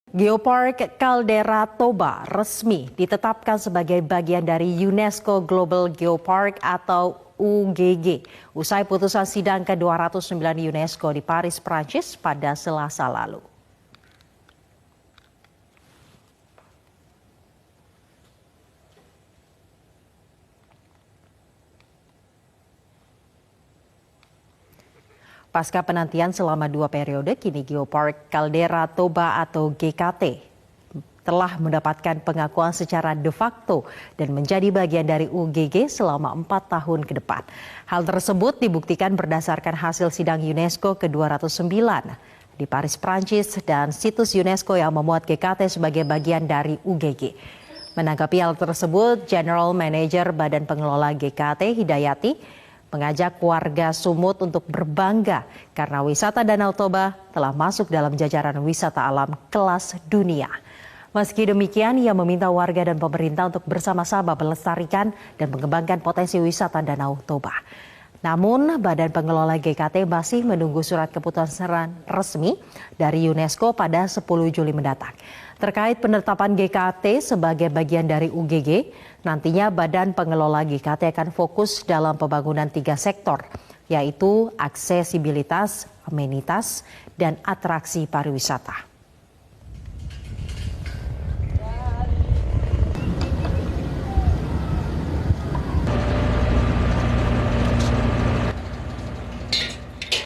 Geopark Caldera Toba resmi ditetapkan sebagai bagian dari UNESCO Global Geopark atau UGG usai putusan sidang ke-209 UNESCO di Paris, Prancis pada Selasa lalu. Pasca penantian selama 2 periode, kini Geopark Caldera Toba atau GKT telah mendapatkan pengakuan secara de facto dan menjadi bagian dari UGG selama 4 tahun ke depan. Hal tersebut dibuktikan berdasarkan hasil sidang UNESCO ke-209 di Paris, Prancis dan situs UNESCO yang memuat GKT sebagai bagian dari UGG. Menanggapi hal tersebut, General Manager Badan Pengelola GKT Hidayati mengajak warga Sumut untuk berbangga karena wisata Danau Toba telah masuk dalam jajaran wisata alam kelas dunia. Meski demikian, ia meminta warga dan pemerintah untuk bersama-sama melestarikan dan mengembangkan potensi wisata Danau Toba. Namun, Badan Pengelola GKT masih menunggu surat keputusan resmi dari UNESCO pada 10 Juli mendatang. Terkait penetapan GKT sebagai bagian dari UGG, nantinya Badan Pengelola GKT akan fokus dalam pembangunan 3 sektor, yaitu aksesibilitas, amenitas, dan atraksi pariwisata.